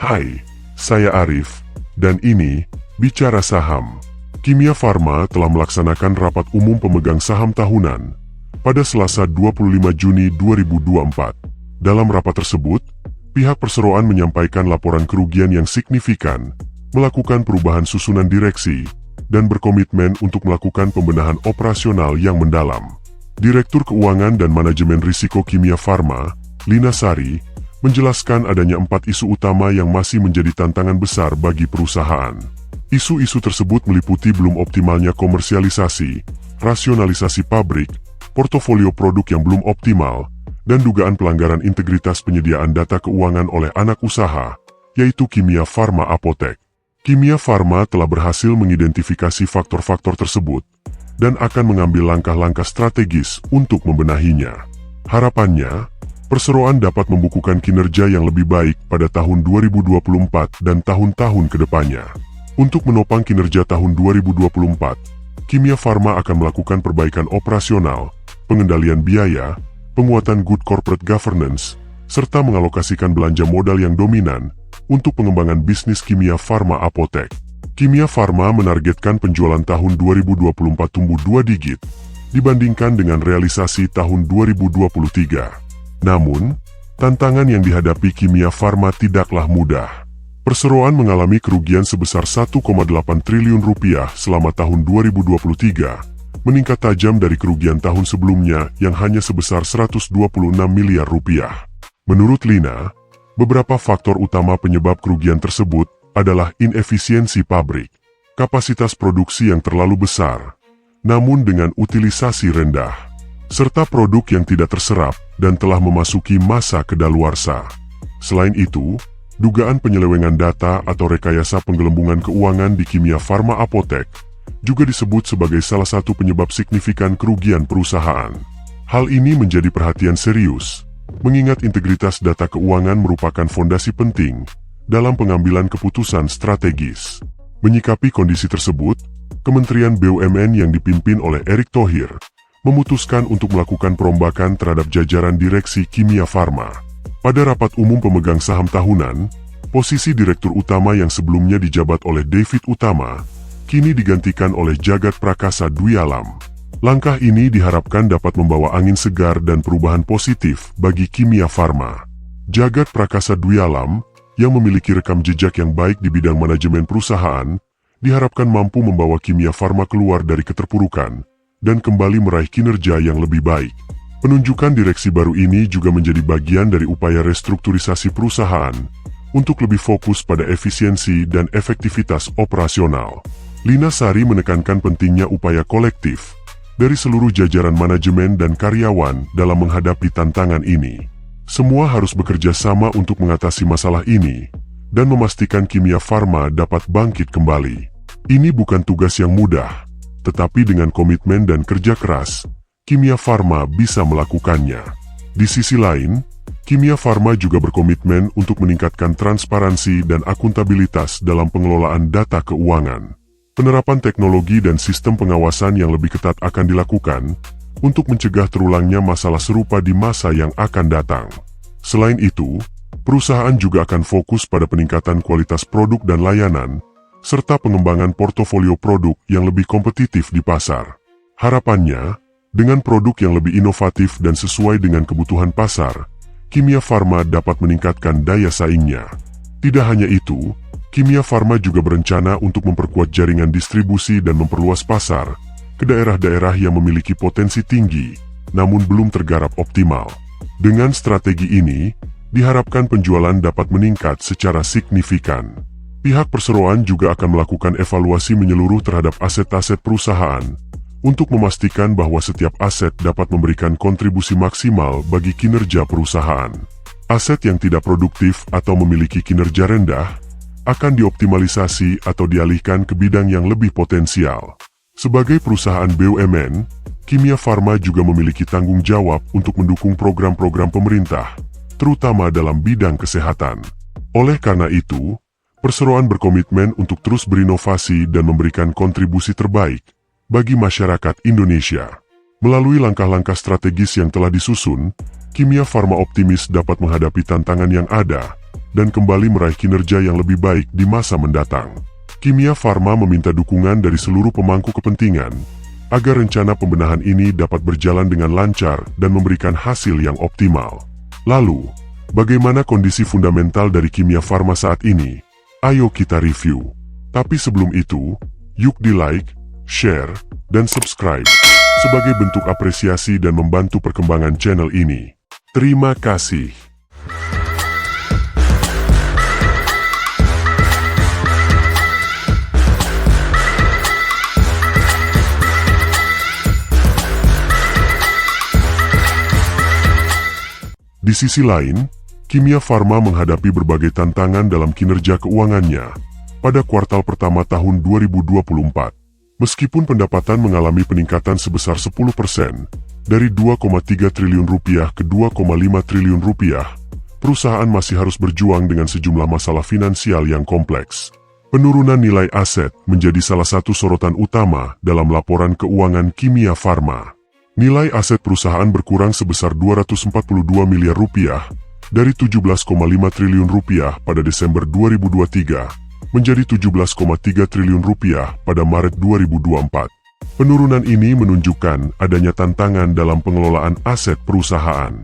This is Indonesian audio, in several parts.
Hai, saya Arif, dan ini Bicara Saham. Kimia Farma telah melaksanakan rapat umum pemegang saham tahunan pada Selasa 25 Juni 2024. Dalam rapat tersebut, pihak perseroan menyampaikan laporan kerugian yang signifikan, melakukan perubahan susunan direksi, dan berkomitmen untuk melakukan pembenahan operasional yang mendalam. Direktur Keuangan dan Manajemen Risiko Kimia Farma, Lina Sari, menjelaskan adanya 4 isu utama yang masih menjadi tantangan besar bagi perusahaan. Isu-isu tersebut meliputi belum optimalnya komersialisasi, rasionalisasi pabrik, portofolio produk yang belum optimal, dan dugaan pelanggaran integritas penyediaan data keuangan oleh anak usaha, yaitu Kimia Farma Apotek. Kimia Farma telah berhasil mengidentifikasi faktor-faktor tersebut, dan akan mengambil langkah-langkah strategis untuk membenahinya. Harapannya, perseroan dapat membukukan kinerja yang lebih baik pada tahun 2024 dan tahun-tahun ke depannya. Untuk menopang kinerja tahun 2024, Kimia Farma akan melakukan perbaikan operasional, pengendalian biaya, penguatan good corporate governance, serta mengalokasikan belanja modal yang dominan untuk pengembangan bisnis Kimia Farma Apotek. Kimia Farma menargetkan penjualan tahun 2024 tumbuh 2 digit dibandingkan dengan realisasi tahun 2023. Namun, tantangan yang dihadapi Kimia Farma tidaklah mudah. Perseroan mengalami kerugian sebesar 1,8 triliun rupiah selama tahun 2023, meningkat tajam dari kerugian tahun sebelumnya yang hanya sebesar 126 miliar rupiah. Menurut Lina, beberapa faktor utama penyebab kerugian tersebut adalah inefisiensi pabrik, kapasitas produksi yang terlalu besar, namun dengan utilisasi rendah, serta produk yang tidak terserap dan telah memasuki masa kedaluarsa. Selain itu, dugaan penyelewengan data atau rekayasa penggelembungan keuangan di Kimia Farma Apotek juga disebut sebagai salah satu penyebab signifikan kerugian perusahaan. Hal ini menjadi perhatian serius, mengingat integritas data keuangan merupakan fondasi penting dalam pengambilan keputusan strategis. Menyikapi kondisi tersebut, Kementerian BUMN yang dipimpin oleh Erick Thohir memutuskan untuk melakukan perombakan terhadap jajaran direksi Kimia Farma. Pada rapat umum pemegang saham tahunan, posisi direktur utama yang sebelumnya dijabat oleh David Utama, kini digantikan oleh Jagat Prakasa Dwi Alam. Langkah ini diharapkan dapat membawa angin segar dan perubahan positif bagi Kimia Farma. Jagat Prakasa Dwi Alam, yang memiliki rekam jejak yang baik di bidang manajemen perusahaan, diharapkan mampu membawa Kimia Farma keluar dari keterpurukan dan kembali meraih kinerja yang lebih baik. Penunjukan direksi baru ini juga menjadi bagian dari upaya restrukturisasi perusahaan untuk lebih fokus pada efisiensi dan efektivitas operasional. Lina Sari menekankan pentingnya upaya kolektif dari seluruh jajaran manajemen dan karyawan dalam menghadapi tantangan ini. Semua harus bekerja sama untuk mengatasi masalah ini dan memastikan Kimia Farma dapat bangkit kembali. Ini bukan tugas yang mudah, tetapi dengan komitmen dan kerja keras, Kimia Farma bisa melakukannya. Di sisi lain, Kimia Farma juga berkomitmen untuk meningkatkan transparansi dan akuntabilitas dalam pengelolaan data keuangan. Penerapan teknologi dan sistem pengawasan yang lebih ketat akan dilakukan untuk mencegah terulangnya masalah serupa di masa yang akan datang. Selain itu, perusahaan juga akan fokus pada peningkatan kualitas produk dan layanan, serta pengembangan portofolio produk yang lebih kompetitif di pasar. Harapannya, dengan produk yang lebih inovatif dan sesuai dengan kebutuhan pasar, Kimia Farma dapat meningkatkan daya saingnya. Tidak hanya itu, Kimia Farma juga berencana untuk memperkuat jaringan distribusi dan memperluas pasar ke daerah-daerah yang memiliki potensi tinggi, namun belum tergarap optimal. Dengan strategi ini, diharapkan penjualan dapat meningkat secara signifikan. Pihak perseroan juga akan melakukan evaluasi menyeluruh terhadap aset-aset perusahaan untuk memastikan bahwa setiap aset dapat memberikan kontribusi maksimal bagi kinerja perusahaan. Aset yang tidak produktif atau memiliki kinerja rendah akan dioptimalisasi atau dialihkan ke bidang yang lebih potensial. Sebagai perusahaan BUMN, Kimia Farma juga memiliki tanggung jawab untuk mendukung program-program pemerintah, terutama dalam bidang kesehatan. Oleh karena itu, perseroan berkomitmen untuk terus berinovasi dan memberikan kontribusi terbaik bagi masyarakat Indonesia. Melalui langkah-langkah strategis yang telah disusun, Kimia Farma optimis dapat menghadapi tantangan yang ada dan kembali meraih kinerja yang lebih baik di masa mendatang. Kimia Farma meminta dukungan dari seluruh pemangku kepentingan agar rencana pembenahan ini dapat berjalan dengan lancar dan memberikan hasil yang optimal. Lalu, bagaimana kondisi fundamental dari Kimia Farma saat ini? Ayo kita review. Tapi sebelum itu, yuk di-like, share, dan subscribe sebagai bentuk apresiasi dan membantu perkembangan channel ini. Terima kasih. Di sisi lain, Kimia Farma menghadapi berbagai tantangan dalam kinerja keuangannya pada kuartal pertama tahun 2024. Meskipun pendapatan mengalami peningkatan sebesar 10% dari 2,3 triliun rupiah ke 2,5 triliun rupiah, perusahaan masih harus berjuang dengan sejumlah masalah finansial yang kompleks. Penurunan nilai aset menjadi salah satu sorotan utama dalam laporan keuangan Kimia Farma. Nilai aset perusahaan berkurang sebesar 242 miliar rupiah dari 17,5 triliun rupiah pada Desember 2023 menjadi 17,3 triliun rupiah pada Maret 2024. Penurunan ini menunjukkan adanya tantangan dalam pengelolaan aset perusahaan.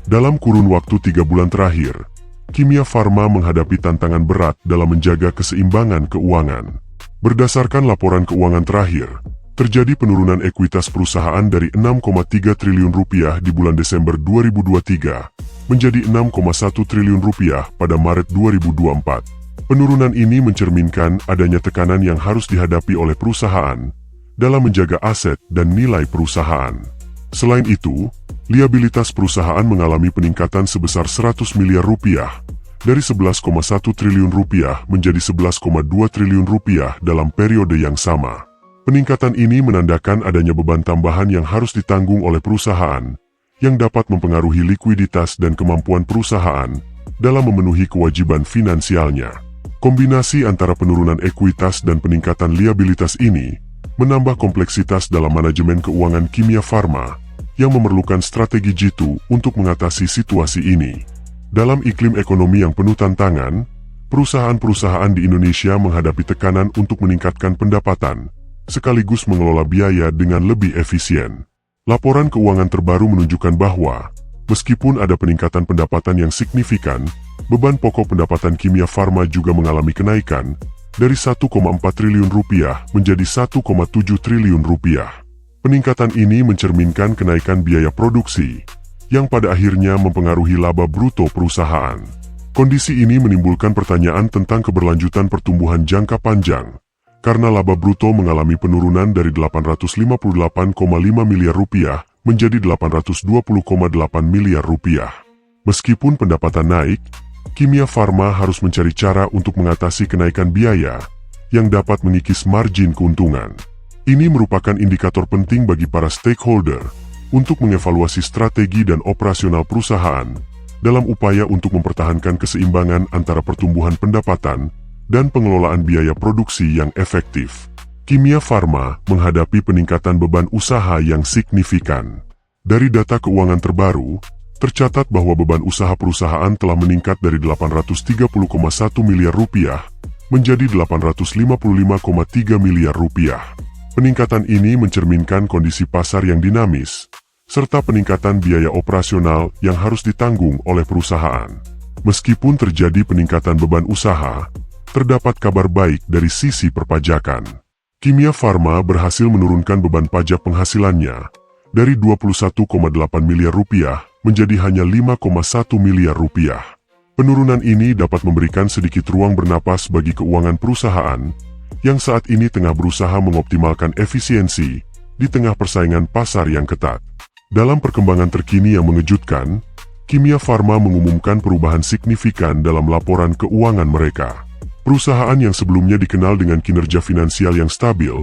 Dalam kurun waktu 3 bulan terakhir, Kimia Farma menghadapi tantangan berat dalam menjaga keseimbangan keuangan. Berdasarkan laporan keuangan terakhir, terjadi penurunan ekuitas perusahaan dari 6,3 triliun rupiah di bulan Desember 2023 menjadi 6,1 triliun rupiah pada Maret 2024. Penurunan ini mencerminkan adanya tekanan yang harus dihadapi oleh perusahaan dalam menjaga aset dan nilai perusahaan. Selain itu, liabilitas perusahaan mengalami peningkatan sebesar 100 miliar rupiah dari 11,1 triliun rupiah menjadi 11,2 triliun rupiah dalam periode yang sama. Peningkatan ini menandakan adanya beban tambahan yang harus ditanggung oleh perusahaan, yang dapat mempengaruhi likuiditas dan kemampuan perusahaan dalam memenuhi kewajiban finansialnya. Kombinasi antara penurunan ekuitas dan peningkatan liabilitas ini menambah kompleksitas dalam manajemen keuangan Kimia Farma, yang memerlukan strategi jitu untuk mengatasi situasi ini. Dalam iklim ekonomi yang penuh tantangan, perusahaan-perusahaan di Indonesia menghadapi tekanan untuk meningkatkan pendapatan, sekaligus mengelola biaya dengan lebih efisien. Laporan keuangan terbaru menunjukkan bahwa, meskipun ada peningkatan pendapatan yang signifikan, beban pokok pendapatan Kimia Farma juga mengalami kenaikan dari 1,4 triliun rupiah menjadi 1,7 triliun rupiah. Peningkatan ini mencerminkan kenaikan biaya produksi, yang pada akhirnya mempengaruhi laba bruto perusahaan. Kondisi ini menimbulkan pertanyaan tentang keberlanjutan pertumbuhan jangka panjang, karena laba bruto mengalami penurunan dari 858,5 miliar rupiah menjadi 820,8 miliar rupiah. Meskipun pendapatan naik, Kimia Farma harus mencari cara untuk mengatasi kenaikan biaya yang dapat mengikis margin keuntungan. Ini merupakan indikator penting bagi para stakeholder untuk mengevaluasi strategi dan operasional perusahaan dalam upaya untuk mempertahankan keseimbangan antara pertumbuhan pendapatan dan pengelolaan biaya produksi yang efektif. Kimia Farma menghadapi peningkatan beban usaha yang signifikan. Dari data keuangan terbaru, tercatat bahwa beban usaha perusahaan telah meningkat dari 830,1 miliar rupiah menjadi 855,3 miliar rupiah. Peningkatan ini mencerminkan kondisi pasar yang dinamis, serta peningkatan biaya operasional yang harus ditanggung oleh perusahaan. Meskipun terjadi peningkatan beban usaha, terdapat kabar baik dari sisi perpajakan. Kimia Farma berhasil menurunkan beban pajak penghasilannya dari 21,8 miliar rupiah menjadi hanya 5,1 miliar rupiah. Penurunan ini dapat memberikan sedikit ruang bernapas bagi keuangan perusahaan yang saat ini tengah berusaha mengoptimalkan efisiensi di tengah persaingan pasar yang ketat. Dalam perkembangan terkini yang mengejutkan, Kimia Farma mengumumkan perubahan signifikan dalam laporan keuangan mereka. Perusahaan yang sebelumnya dikenal dengan kinerja finansial yang stabil,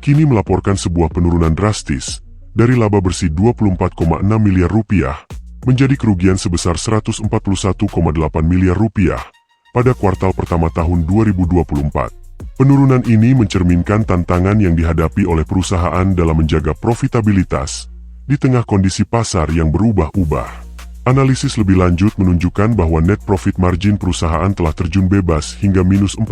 kini melaporkan sebuah penurunan drastis dari laba bersih 24,6 miliar rupiah menjadi kerugian sebesar 141,8 miliar rupiah pada kuartal pertama tahun 2024. Penurunan ini mencerminkan tantangan yang dihadapi oleh perusahaan dalam menjaga profitabilitas di tengah kondisi pasar yang berubah-ubah. Analisis lebih lanjut menunjukkan bahwa net profit margin perusahaan telah terjun bebas hingga minus 4%,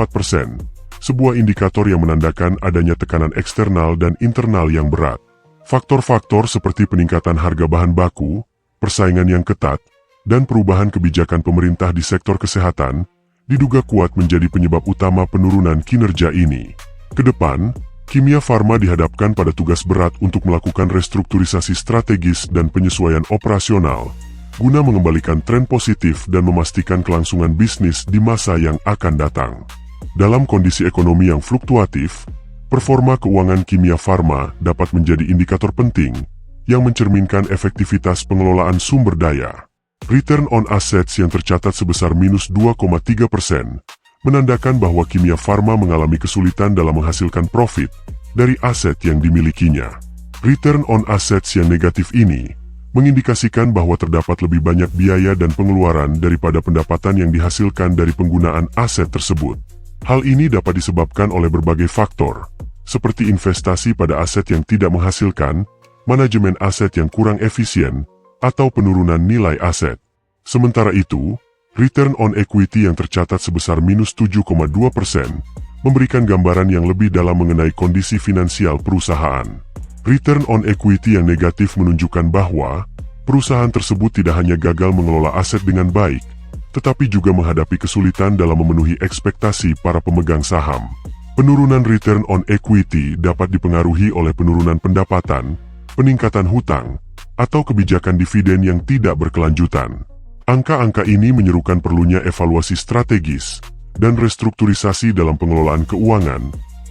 sebuah indikator yang menandakan adanya tekanan eksternal dan internal yang berat. Faktor-faktor seperti peningkatan harga bahan baku, persaingan yang ketat, dan perubahan kebijakan pemerintah di sektor kesehatan diduga kuat menjadi penyebab utama penurunan kinerja ini. Kedepan, Kimia Farma dihadapkan pada tugas berat untuk melakukan restrukturisasi strategis dan penyesuaian operasional, guna mengembalikan tren positif dan memastikan kelangsungan bisnis di masa yang akan datang. Dalam kondisi ekonomi yang fluktuatif, performa keuangan Kimia Farma dapat menjadi indikator penting yang mencerminkan efektivitas pengelolaan sumber daya. Return on assets yang tercatat sebesar minus 2,3%, menandakan bahwa Kimia Farma mengalami kesulitan dalam menghasilkan profit dari aset yang dimilikinya. Return on assets yang negatif ini mengindikasikan bahwa terdapat lebih banyak biaya dan pengeluaran daripada pendapatan yang dihasilkan dari penggunaan aset tersebut. Hal ini dapat disebabkan oleh berbagai faktor, seperti investasi pada aset yang tidak menghasilkan, manajemen aset yang kurang efisien, atau penurunan nilai aset. Sementara itu, return on equity yang tercatat sebesar minus 7,2% memberikan gambaran yang lebih dalam mengenai kondisi finansial perusahaan. Return on equity yang negatif menunjukkan bahwa perusahaan tersebut tidak hanya gagal mengelola aset dengan baik, tetapi juga menghadapi kesulitan dalam memenuhi ekspektasi para pemegang saham. Penurunan return on equity dapat dipengaruhi oleh penurunan pendapatan, peningkatan hutang, atau kebijakan dividen yang tidak berkelanjutan. Angka-angka ini menyerukan perlunya evaluasi strategis dan restrukturisasi dalam pengelolaan keuangan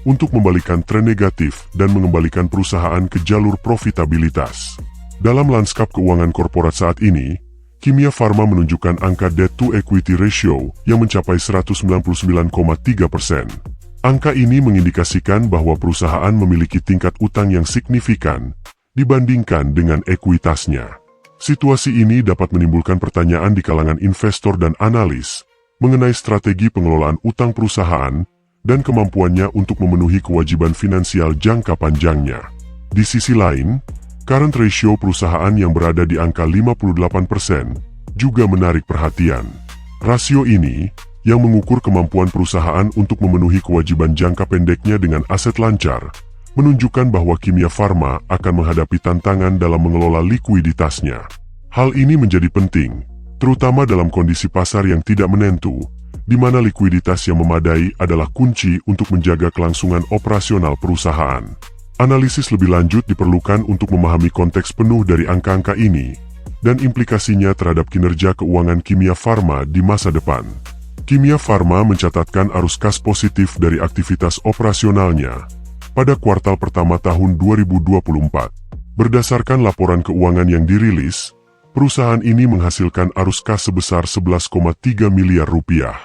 untuk membalikan tren negatif dan mengembalikan perusahaan ke jalur profitabilitas. Dalam lanskap keuangan korporat saat ini, Kimia Farma menunjukkan angka debt-to-equity ratio yang mencapai 199,3%. Angka ini mengindikasikan bahwa perusahaan memiliki tingkat utang yang signifikan dibandingkan dengan ekuitasnya. Situasi ini dapat menimbulkan pertanyaan di kalangan investor dan analis mengenai strategi pengelolaan utang perusahaan dan kemampuannya untuk memenuhi kewajiban finansial jangka panjangnya. Di sisi lain, current ratio perusahaan yang berada di angka 58% juga menarik perhatian. Rasio ini, yang mengukur kemampuan perusahaan untuk memenuhi kewajiban jangka pendeknya dengan aset lancar, menunjukkan bahwa Kimia Farma akan menghadapi tantangan dalam mengelola likuiditasnya. Hal ini menjadi penting, terutama dalam kondisi pasar yang tidak menentu, di mana likuiditas yang memadai adalah kunci untuk menjaga kelangsungan operasional perusahaan. Analisis lebih lanjut diperlukan untuk memahami konteks penuh dari angka-angka ini dan implikasinya terhadap kinerja keuangan Kimia Farma di masa depan. Kimia Farma mencatatkan arus kas positif dari aktivitas operasionalnya pada kuartal pertama tahun 2024. Berdasarkan laporan keuangan yang dirilis, perusahaan ini menghasilkan arus kas sebesar 11,3 miliar rupiah.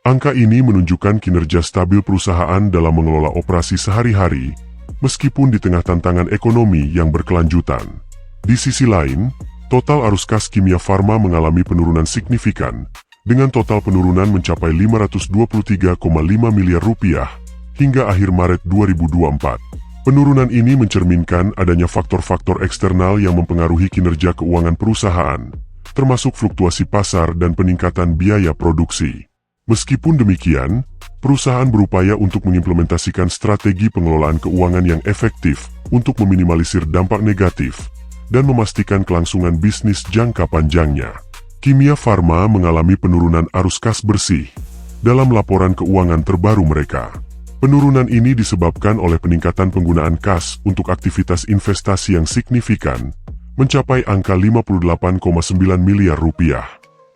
Angka ini menunjukkan kinerja stabil perusahaan dalam mengelola operasi sehari-hari, meskipun di tengah tantangan ekonomi yang berkelanjutan. Di sisi lain, total arus kas Kimia Farma mengalami penurunan signifikan, dengan total penurunan mencapai 523,5 miliar rupiah hingga akhir Maret 2024. Penurunan ini mencerminkan adanya faktor-faktor eksternal yang mempengaruhi kinerja keuangan perusahaan, termasuk fluktuasi pasar dan peningkatan biaya produksi. Meskipun demikian, perusahaan berupaya untuk mengimplementasikan strategi pengelolaan keuangan yang efektif untuk meminimalisir dampak negatif dan memastikan kelangsungan bisnis jangka panjangnya. Kimia Farma mengalami penurunan arus kas bersih dalam laporan keuangan terbaru mereka. Penurunan ini disebabkan oleh peningkatan penggunaan kas untuk aktivitas investasi yang signifikan, mencapai angka 58,9 miliar rupiah.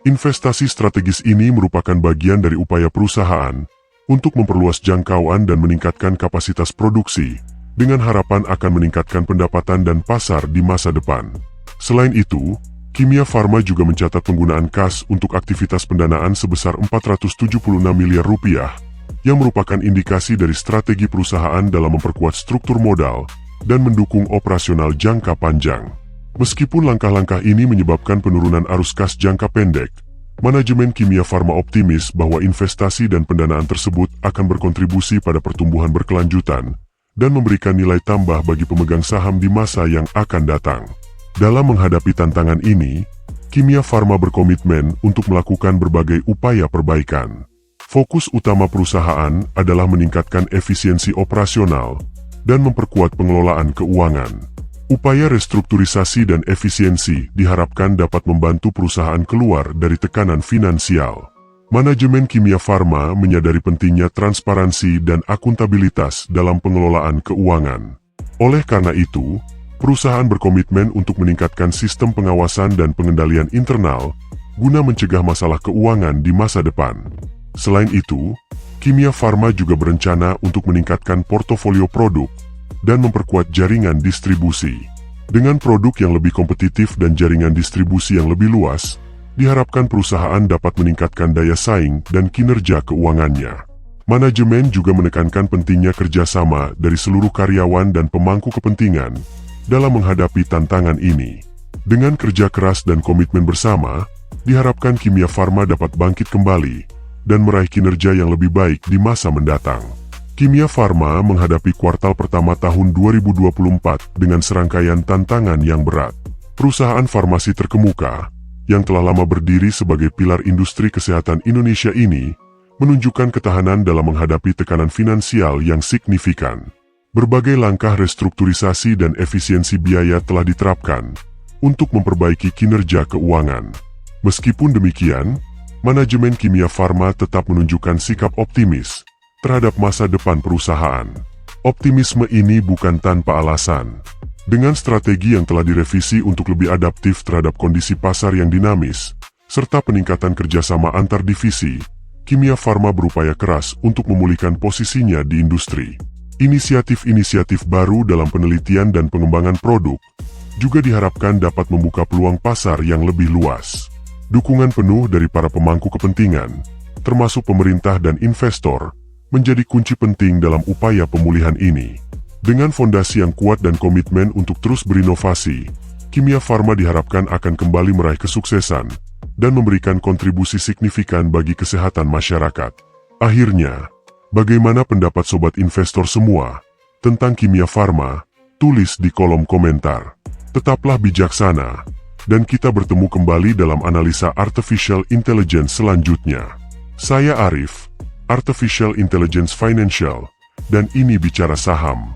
Investasi strategis ini merupakan bagian dari upaya perusahaan untuk memperluas jangkauan dan meningkatkan kapasitas produksi, dengan harapan akan meningkatkan pendapatan dan pasar di masa depan. Selain itu, Kimia Farma juga mencatat penggunaan kas untuk aktivitas pendanaan sebesar 476 miliar rupiah, yang merupakan indikasi dari strategi perusahaan dalam memperkuat struktur modal dan mendukung operasional jangka panjang. Meskipun langkah-langkah ini menyebabkan penurunan arus kas jangka pendek, manajemen Kimia Farma optimis bahwa investasi dan pendanaan tersebut akan berkontribusi pada pertumbuhan berkelanjutan dan memberikan nilai tambah bagi pemegang saham di masa yang akan datang. Dalam menghadapi tantangan ini, Kimia Farma berkomitmen untuk melakukan berbagai upaya perbaikan. Fokus utama perusahaan adalah meningkatkan efisiensi operasional dan memperkuat pengelolaan keuangan. Upaya restrukturisasi dan efisiensi diharapkan dapat membantu perusahaan keluar dari tekanan finansial. Manajemen Kimia Farma menyadari pentingnya transparansi dan akuntabilitas dalam pengelolaan keuangan. Oleh karena itu, perusahaan berkomitmen untuk meningkatkan sistem pengawasan dan pengendalian internal guna mencegah masalah keuangan di masa depan. Selain itu, Kimia Farma juga berencana untuk meningkatkan portofolio produk dan memperkuat jaringan distribusi. Dengan produk yang lebih kompetitif dan jaringan distribusi yang lebih luas, diharapkan perusahaan dapat meningkatkan daya saing dan kinerja keuangannya. Manajemen juga menekankan pentingnya kerjasama dari seluruh karyawan dan pemangku kepentingan dalam menghadapi tantangan ini. Dengan kerja keras dan komitmen bersama, diharapkan Kimia Farma dapat bangkit kembali dan meraih kinerja yang lebih baik di masa mendatang. Kimia Farma menghadapi kuartal pertama tahun 2024 dengan serangkaian tantangan yang berat. Perusahaan farmasi terkemuka, yang telah lama berdiri sebagai pilar industri kesehatan Indonesia ini, menunjukkan ketahanan dalam menghadapi tekanan finansial yang signifikan. Berbagai langkah restrukturisasi dan efisiensi biaya telah diterapkan untuk memperbaiki kinerja keuangan. Meskipun demikian, manajemen Kimia Farma tetap menunjukkan sikap optimis terhadap masa depan perusahaan. Optimisme ini bukan tanpa alasan. Dengan strategi yang telah direvisi untuk lebih adaptif terhadap kondisi pasar yang dinamis, serta peningkatan kerjasama antar divisi, Kimia Farma berupaya keras untuk memulihkan posisinya di industri. Inisiatif-inisiatif baru dalam penelitian dan pengembangan produk juga diharapkan dapat membuka peluang pasar yang lebih luas. Dukungan penuh dari para pemangku kepentingan, termasuk pemerintah dan investor, menjadi kunci penting dalam upaya pemulihan ini. Dengan fondasi yang kuat dan komitmen untuk terus berinovasi, Kimia Farma diharapkan akan kembali meraih kesuksesan dan memberikan kontribusi signifikan bagi kesehatan masyarakat. Akhirnya, bagaimana pendapat sobat investor semua tentang Kimia Farma? Tulis di kolom komentar. Tetaplah bijaksana, dan kita bertemu kembali dalam analisa Artificial Intelligence selanjutnya. Saya Arif, Artificial Intelligence Financial, dan ini Bicara Saham.